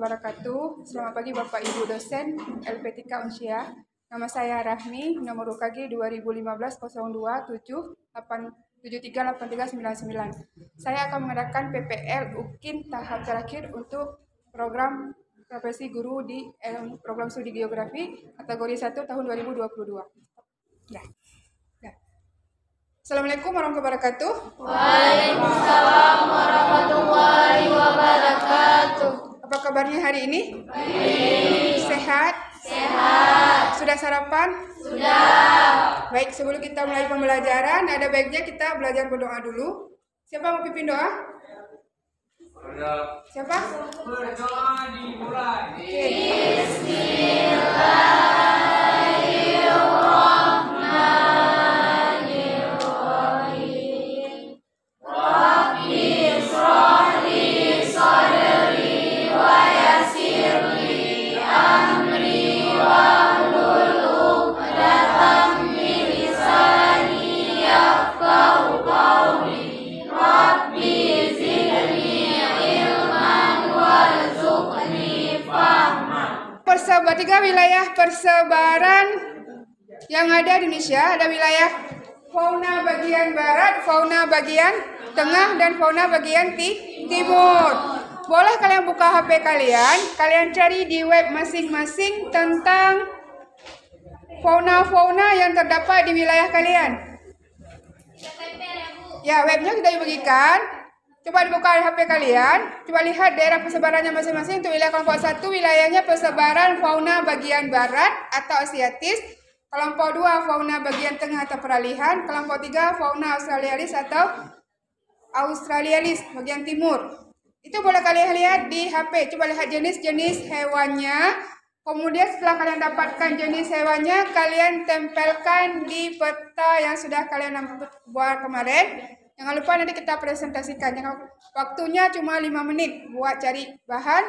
wabarakatuh. Selamat pagi Bapak Ibu dosen LPTK Unsia. Nama saya Rahmi, nomor UKG 2015-02-7738399. Saya akan mengadakan PPL UKIN tahap terakhir untuk program profesi guru di program studi geografi kategori 1 tahun 2022. Ya. Assalamualaikum warahmatullahi wabarakatuh. Waalaikumsalam warahmatullahi wabarakatuh. Apa kabarnya hari ini? Baik. Sehat? Sehat. Sudah sarapan? Sudah. Baik, sebelum kita mulai pembelajaran, ada baiknya kita belajar berdoa dulu. Siapa mau pimpin doa? Siapa? Berdoa dimulai. Bismillahirrahmanirrahim. Rabbi shrah li sadri wa yassir li amri wahlul 'uqdatam min lisani yafqahu qawli. Rabbi zidni ilman warzuqni fahma. Tiga wilayah persebaran yang ada di Indonesia, ada wilayah fauna bagian barat, fauna bagian tengah, dan fauna bagian timur. Boleh kalian buka HP kalian cari di web masing-masing tentang fauna-fauna yang terdapat di wilayah kalian. Ya, webnya sudah dibagikan. Coba dibuka HP kalian, coba lihat daerah persebarannya masing-masing. Untuk wilayah kelompok 1, wilayahnya persebaran fauna bagian barat atau asiatis. Kelompok 2, fauna bagian tengah atau peralihan. Kelompok 3, fauna australialis atau australialis bagian timur. Itu boleh kalian lihat di HP. Coba lihat jenis-jenis hewannya. Kemudian setelah kalian dapatkan jenis hewannya, kalian tempelkan di peta yang sudah kalian buat kemarin. Jangan lupa nanti kita presentasikan. Waktunya cuma 5 menit buat cari bahan.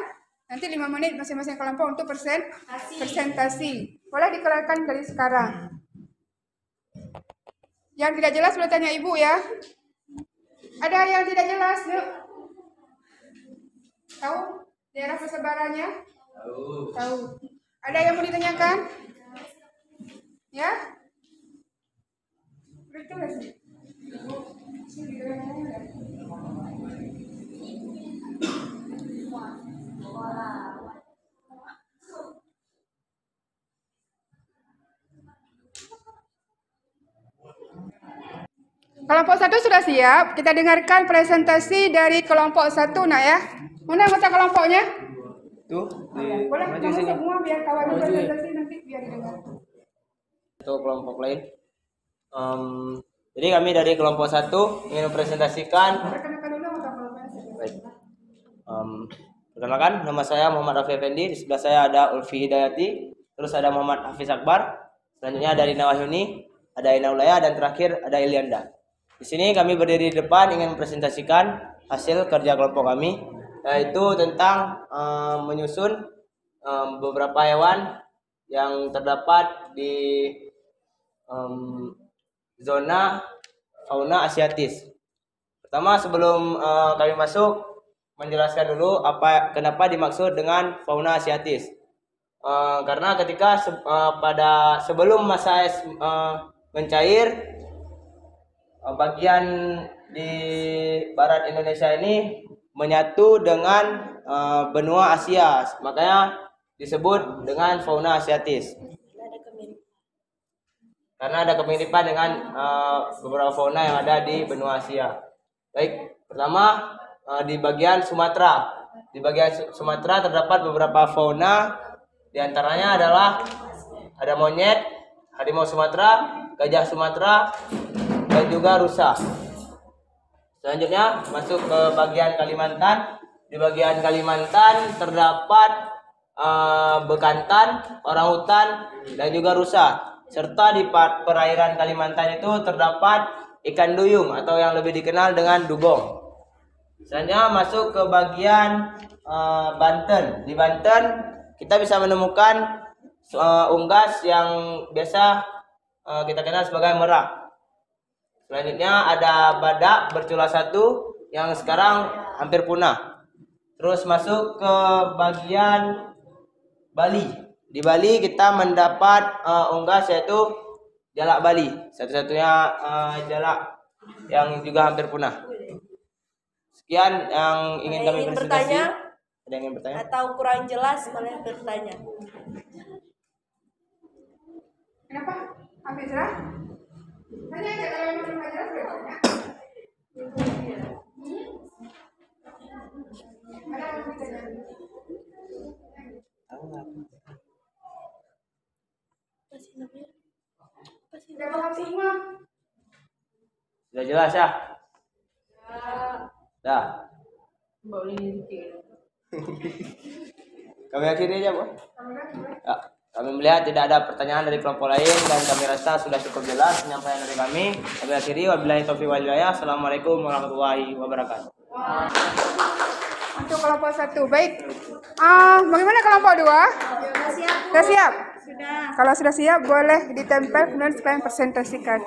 Nanti 5 menit masing-masing kelompok untuk presentasi. Boleh dikerjakan dari sekarang. Yang tidak jelas boleh tanya ibu ya. Ada yang tidak jelas, yuk? Tahu daerah persebarannya? Tahu. Ada yang mau ditanyakan? Ya? Betul sih. Kelompok 1 sudah siap. Kita dengarkan presentasi dari kelompok 1, nak ya. Mana anggota kelompoknya? Tuh, Boleh kamu semua biar kawan presentasi nanti biar didengar. Untuk kelompok lain. Jadi kami dari kelompok 1 ingin mempresentasikan. Perkenalkan dulu anggota kelompoknya. Baik. Perkenalkan, nama saya Muhammad Rafi Effendi. Di sebelah saya ada Ulfi Hidayati. Terus ada Muhammad Hafiz Akbar. Selanjutnya ada Rina Wahyuni, ada Ina Ulaya, dan terakhir ada Ilianda. Di sini kami berdiri di depan ingin mempresentasikan hasil kerja kelompok kami, yaitu tentang menyusun beberapa hewan yang terdapat di zona fauna asiatis. Pertama, sebelum kami masuk, menjelaskan dulu kenapa dimaksud dengan fauna asiatis. Karena ketika sebelum masa es mencair, bagian di barat Indonesia ini menyatu dengan benua Asia, makanya disebut dengan fauna asiatis. Karena ada kemiripan dengan beberapa fauna yang ada di benua Asia. Baik, pertama di bagian Sumatera. Di bagian Sumatera terdapat beberapa fauna, di antaranya adalah ada monyet, harimau Sumatera, gajah Sumatera, dan juga rusa. Selanjutnya masuk ke bagian Kalimantan. Di bagian Kalimantan terdapat bekantan, orangutan, dan juga rusa. Serta di perairan Kalimantan itu terdapat ikan duyung atau yang lebih dikenal dengan dugong. Selanjutnya masuk ke bagian Banten. Di Banten kita bisa menemukan unggas yang biasa kita kenal sebagai merak. Selanjutnya ada badak bercula 1 yang sekarang hampir punah. Terus masuk ke bagian Bali. Di Bali kita mendapat unggas yaitu jalak Bali, satu-satunya jalak yang juga hampir punah. Sekian yang ingin kami presentasi. Bertanya? Ada yang ingin bertanya? Atau kurang jelas boleh bertanya. Kenapa? Hampir jelas? Tanya aja kalau memang belum jelas boleh tanya. Ada yang mau ditanya? Sudah paham semua? Sudah jelas ya? Dah. Kami akhiri aja, Bu. Ya, kami melihat tidak ada pertanyaan dari kelompok lain dan kami rasa sudah cukup jelas penyampaian dari kami. Kami akhiri, wabillahi taufiq wal hidayah. Assalamualaikum warahmatullahi wabarakatuh. Untuk kelompok 1, baik. Bagaimana kelompok 2? Sudah siap? Sudah. Kalau sudah siap, boleh ditempel kemudian sekalian presentasikan.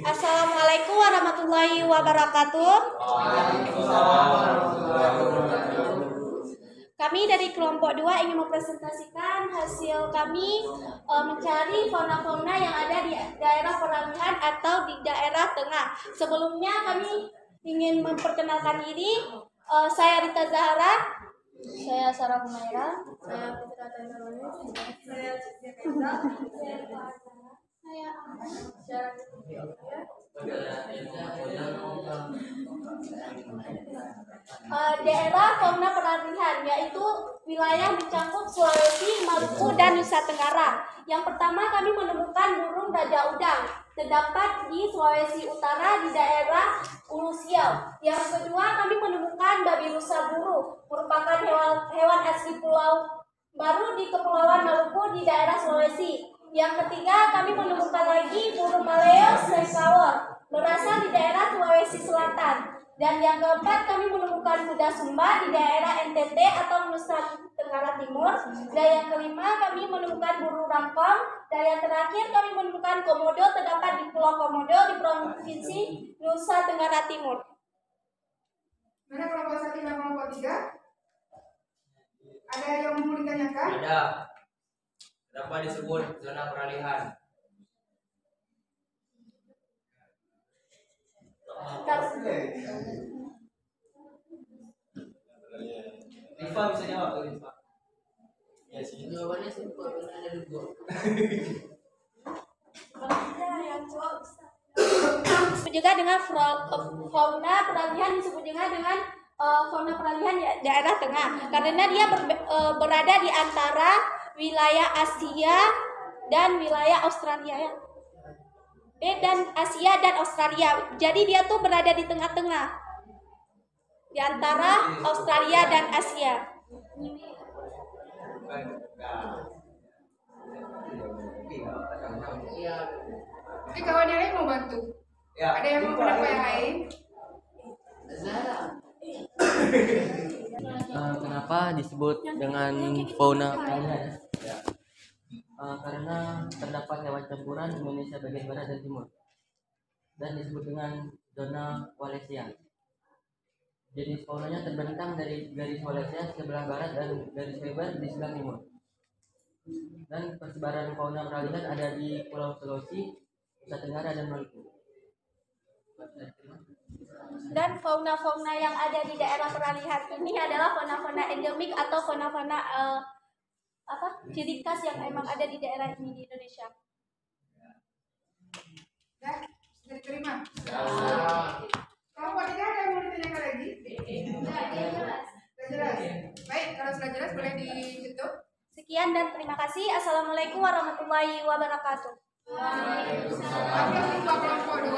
Assalamualaikum warahmatullahi wabarakatuh. Kami dari kelompok 2 ingin mempresentasikan hasil kami mencari fauna-fauna yang ada di daerah peralihan atau di daerah tengah. Sebelumnya kami ingin memperkenalkan diri. Saya Rita Zahra. Saya Sarah Humaira. Saya Putra Tandarwani. Saya Citra. Daerah fauna peralihan yaitu wilayah mencakup Sulawesi, Maluku, dan Nusa Tenggara. Yang pertama kami menemukan burung raja udang terdapat di Sulawesi Utara di daerah Ulu Siau. Yang kedua kami menemukan babi rusa buru merupakan hewan asli Pulau Baru di Kepulauan Maluku di daerah Sulawesi. Yang ketiga, kami menemukan lagi burung maleo sengkawor berasal di daerah Sulawesi Selatan. Dan yang keempat, kami menemukan kuda sumba di daerah NTT atau Nusa Tenggara Timur. Dan yang kelima, kami menemukan burung rangkong. Dan yang terakhir, kami menemukan komodo terdapat di Pulau Komodo di Provinsi Nusa Tenggara Timur. Mana kelompok 1 dan kelompok 3? Ada yang mau ditanyakan? Ada. Kenapa disebut zona peralihan? Rifa bisa jawab tuh, Rifa. Ya sih. Jawabannya simpel, karena ada dua. Disebut juga dengan fauna peralihan, disebut juga dengan fauna peralihan daerah tengah karena dia berada di antara wilayah Asia dan wilayah Australia ya. Dan Asia dan Australia. Jadi dia tuh berada di tengah-tengah. Di antara Australia dan Asia. Jadi kawan yang lain mau bantu? Ya. Ada yang mau pendapat yang lain? Kenapa disebut dengan fauna peralihan? Karena terdapat hewan campuran Indonesia bagian barat dan timur, dan disebut dengan zona Wallacea. Jenis faunanya terbentang dari garis Wallacea sebelah barat dan garis Weber di sebelah timur. Dan persebaran fauna peralihan ada di Pulau Sulawesi, Nusa Tenggara, dan Maluku. Dan fauna-fauna yang ada di daerah peralihan ini adalah fauna-fauna endemik atau fauna-fauna ciri khas yang emang ada di daerah ini di Indonesia. Sudah diterima? Kelompok 3 ada yang mau ditanyakan lagi? Sudah jelas? Baik, kalau sudah jelas boleh ditutup. Sekian dan terima kasih. Assalamualaikum warahmatullahi wabarakatuh. Oke, siswa kelompok 2.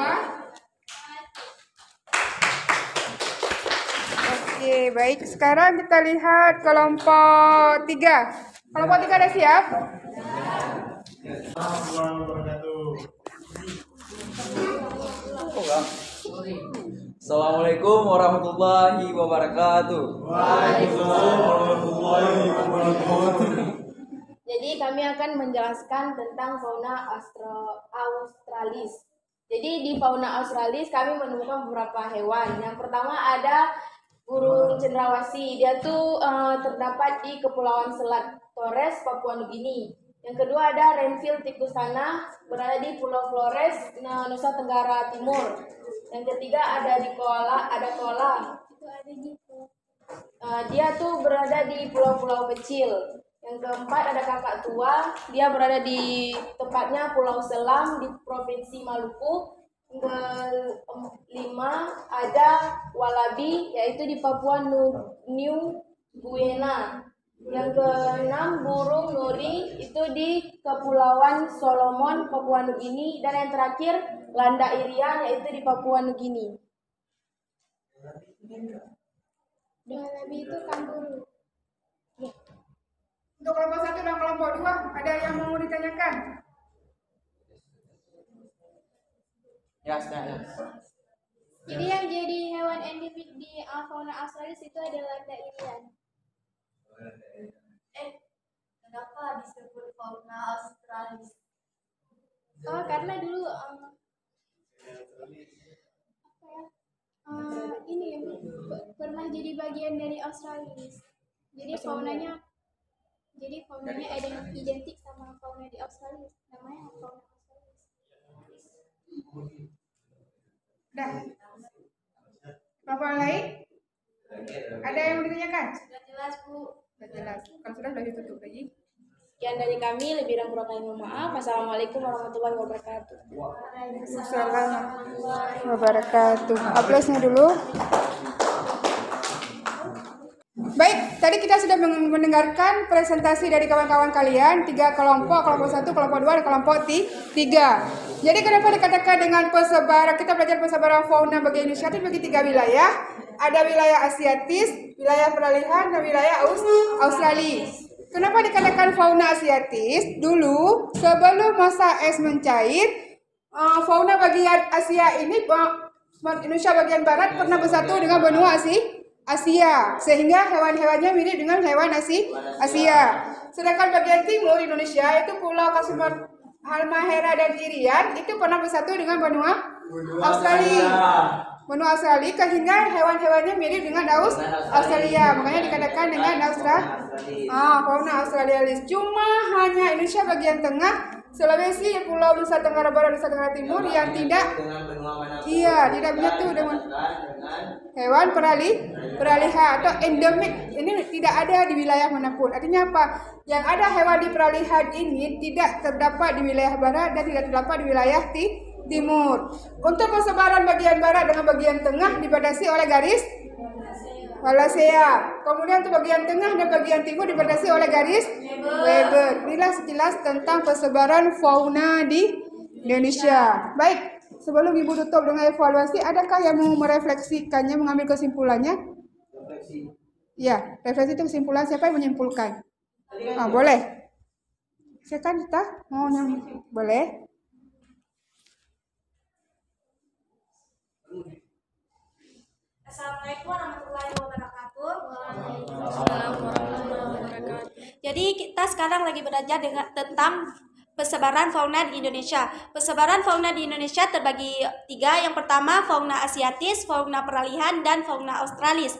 Oke, baik. Sekarang kita lihat kelompok 3. Kelompok 3 ada siap? Assalamualaikum warahmatullahi wabarakatuh. Jadi kami akan menjelaskan tentang fauna Australis. Jadi di fauna Australis kami menemukan beberapa hewan. Yang pertama ada burung cendrawasih. Dia tuh terdapat di Kepulauan Selat Torres, Papua Nugini. Yang kedua ada renville tikus tanah, berada di Pulau Flores, Nusa Tenggara Timur. Yang ketiga ada koala. Dia tuh berada di pulau-pulau kecil. Yang keempat ada kakak tua, dia berada di tepatnya Pulau Selam di Provinsi Maluku. Yang kelima ada walabi, yaitu di Papua New Guinea. Yang keenam burung nuri, itu di Kepulauan Solomon, Papua Nugini. Dan yang terakhir landa irian, yaitu di Papua Nugini. Walabi itu kanguru. Untuk kelompok 1 dan kelompok 2, ada yang mau ditanyakan? Ya. Jadi yang jadi hewan endemik di fauna Australis itu adalah landa irian. Kenapa disebut fauna Australis? Oh, karena dulu ini pernah jadi bagian dari Australis. Jadi faunanya identik sama fauna di Australis. Namanya fauna Australis. Dah. Kelompok lain? Ada yang mau ditanyakan? Sudah jelas, Bu. Sudah jelas. Kan sudah ditutup lagi. Sekian dari kami, lebih kurang kami mohon maaf. Assalamualaikum warahmatullahi wabarakatuh. Waalaikumsalam warahmatullahi wabarakatuh. Aplausnya dulu. Baik, tadi kita sudah mendengarkan presentasi dari kawan-kawan kalian, 3 kelompok 1, kelompok 2, dan kelompok 3. Jadi kenapa dikatakan dengan persebaran, kita belajar persebaran fauna bagi Indonesia itu bagi 3 wilayah. Ada wilayah Asiatis, wilayah peralihan, dan wilayah Australis. Kenapa dikatakan fauna Asiatis? Dulu, sebelum masa es mencair, fauna bagian Asia ini, Indonesia bagian barat pernah bersatu dengan benua Asia, sehingga hewan-hewannya mirip dengan hewan Asia. Sedangkan bagian timur Indonesia itu Pulau Kasumat, Halmahera, dan Irian itu pernah bersatu dengan benua Australia. Benua Australia, sehingga hewan-hewannya mirip dengan Australia. Makanya dikatakan dengan fauna Australis. Cuma hanya Indonesia bagian tengah, Sulawesi, Pulau Nusa Tenggara Barat, Nusa Tenggara Timur yang tidak menyatu dengan hewan peralihan atau endemik. Ini tidak ada di wilayah manapun. Artinya apa? Yang ada hewan di peralihan ini tidak terdapat di wilayah barat dan tidak terdapat di wilayah timur. Untuk persebaran bagian barat dengan bagian tengah dibatasi oleh garis Wallacea. Kemudian untuk bagian tengah dan bagian timur dibatasi oleh garis Weber. Inilah sekilas tentang persebaran fauna di Indonesia. Baik, sebelum Ibu tutup dengan evaluasi, adakah yang mau merefleksikannya, mengambil kesimpulannya? Ya, refleksi itu kesimpulan. Siapa yang menyimpulkan? Boleh. Silakan kita mau boleh. Assalamualaikum warahmatullahi wabarakatuh. Jadi kita sekarang lagi belajar tentang persebaran fauna di Indonesia. Persebaran fauna di Indonesia terbagi 3. Yang pertama fauna Asiatis, fauna peralihan, dan fauna Australis.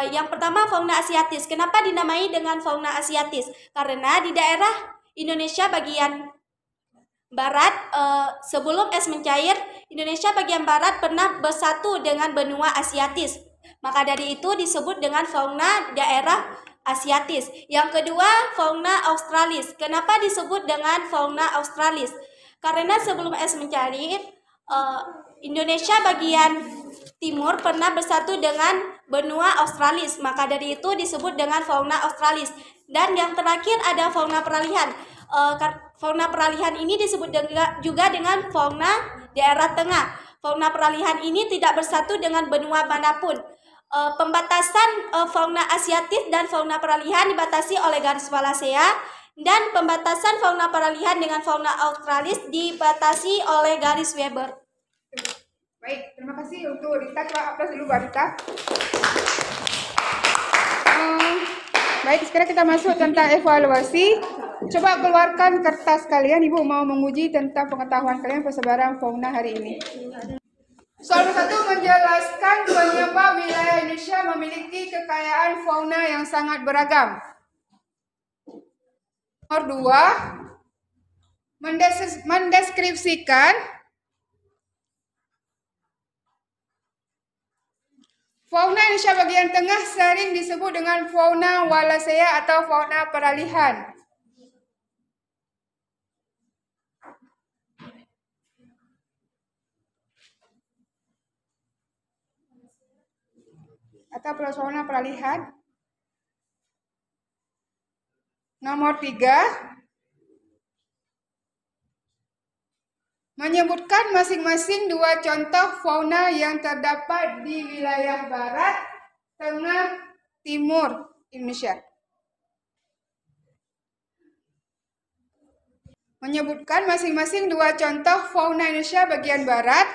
Yang pertama fauna Asiatis. Kenapa dinamai dengan fauna Asiatis? Karena di daerah Indonesia bagian barat, sebelum es mencair, Indonesia bagian barat pernah bersatu dengan benua Asiatis. Maka dari itu disebut dengan fauna daerah Asiatis. Yang kedua, fauna Australis. Kenapa disebut dengan fauna Australis? Karena sebelum es mencair, Indonesia bagian timur pernah bersatu dengan benua Australis. Maka dari itu disebut dengan fauna Australis. Dan yang terakhir ada fauna peralihan. Fauna peralihan ini disebut juga dengan fauna daerah tengah. Fauna peralihan ini tidak bersatu dengan benua manapun. Pembatasan fauna Asiatis dan fauna peralihan dibatasi oleh garis Wallacea, dan pembatasan fauna peralihan dengan fauna Australis dibatasi oleh garis Weber. Baik, terima kasih untuk Rita. Coba aplaus dulu buat Rita. Baik, sekarang kita masuk tentang evaluasi. Coba keluarkan kertas kalian. Ibu mau menguji tentang pengetahuan kalian persebaran fauna hari ini. Soal 1 menjelaskan penyebab wilayah Indonesia memiliki kekayaan fauna yang sangat beragam. Nomor 2, mendeskripsikan fauna Indonesia bagian tengah sering disebut dengan fauna Wallacea atau fauna peralihan. Atau fauna peralihan. Nomor 3, menyebutkan masing-masing 2 contoh fauna yang terdapat di wilayah barat, tengah, timur Indonesia. Menyebutkan masing-masing 2 contoh fauna Indonesia bagian barat,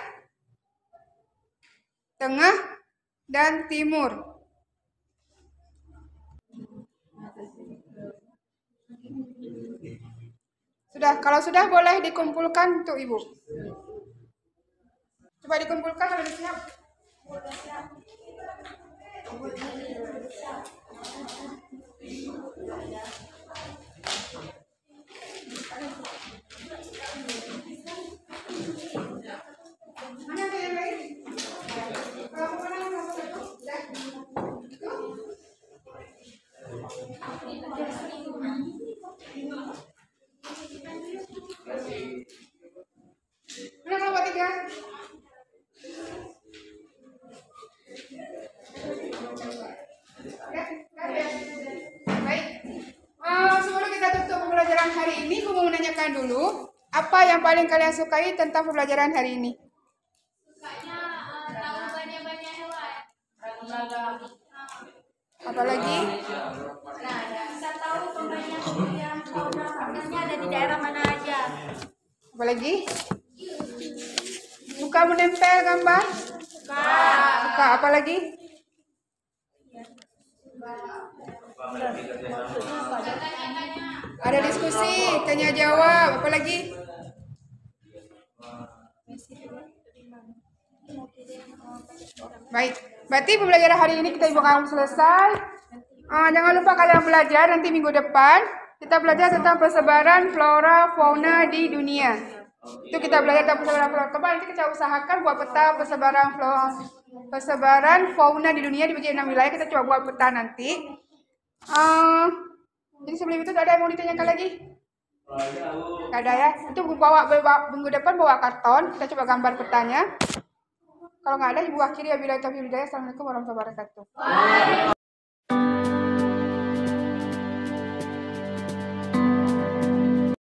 tengah, dan timur. Sudah, kalau sudah boleh dikumpulkan untuk Ibu. Coba dikumpulkan kalau sudah siap. Mana yang lain? Kalau mana yang satu? Sudah. Mana kelompok 3? Baik. Sebelum kita tutup pembelajaran hari ini, aku mau menanyakan dulu, apa yang paling kalian sukai tentang pembelajaran hari ini? Sukanya tahu banyak-banyak hewan. Apalagi? Bisa tahu pembangunan fauna-faunanya ada di daerah mana aja. Apalagi? Suka menempel gambar? Suka. Apalagi? Ada diskusi, tanya jawab. Apalagi? Baik, berarti pembelajaran hari ini kita akan selesai. Jangan lupa kalian belajar nanti minggu depan. Kita belajar tentang persebaran flora fauna di dunia. Itu kita belajar tentang persebaran flora. Coba nanti kita usahakan buat peta persebaran fauna di dunia dibagi 6 wilayah. Kita coba buat peta nanti. Jadi sebelum itu ada yang mau ditanyakan lagi? Gak ada ya? Itu bawa minggu depan bawa karton. Kita coba gambar petanya. Kalau nggak ada, Ibu akhiri. Wabillahi taufiq wal hidayah. Assalamualaikum warahmatullahi wabarakatuh.